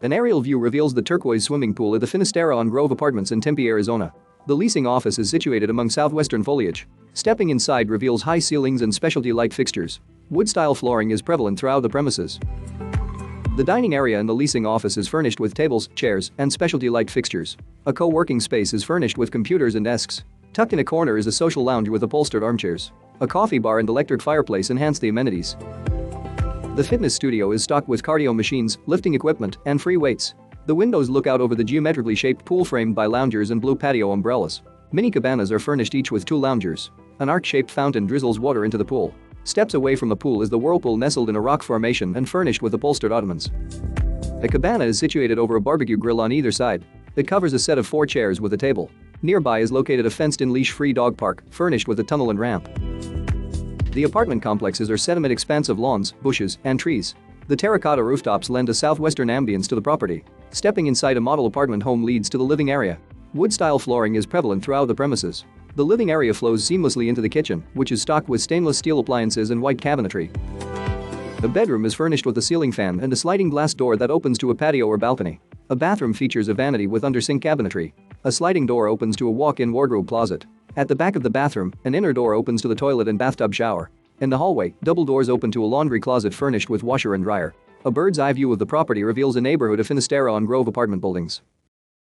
An aerial view reveals the turquoise swimming pool at the Finisterra on Grove Apartments in Tempe, Arizona. The leasing office is situated among southwestern foliage. Stepping inside reveals high ceilings and specialty light fixtures. Wood-style flooring is prevalent throughout the premises. The dining area in the leasing office is furnished with tables, chairs, and specialty light fixtures. A co-working space is furnished with computers and desks. Tucked in a corner is a social lounge with upholstered armchairs. A coffee bar and electric fireplace enhance the amenities. The fitness studio is stocked with cardio machines, lifting equipment, and free weights. The windows look out over the geometrically shaped pool framed by loungers and blue patio umbrellas. Mini cabanas are furnished each with 2 loungers. An arc-shaped fountain drizzles water into the pool. Steps away from the pool is the whirlpool nestled in a rock formation and furnished with upholstered ottomans. A cabana is situated over a barbecue grill on either side. It covers a set of 4 chairs with a table. Nearby is located a fenced-in leash-free dog park, furnished with a tunnel and ramp. The apartment complexes are set amid expansive lawns, bushes, and trees. The terracotta rooftops lend a southwestern ambience to the property. Stepping inside a model apartment home leads to the living area. Wood-style flooring is prevalent throughout the premises. The living area flows seamlessly into the kitchen, which is stocked with stainless steel appliances and white cabinetry. The bedroom is furnished with a ceiling fan and a sliding glass door that opens to a patio or balcony. A bathroom features a vanity with under-sink cabinetry. A sliding door opens to a walk-in wardrobe closet. At the back of the bathroom, an inner door opens to the toilet and bathtub shower. In the hallway, double doors open to a laundry closet furnished with washer and dryer. A bird's eye view of the property reveals a neighborhood of Finisterra on Grove apartment buildings.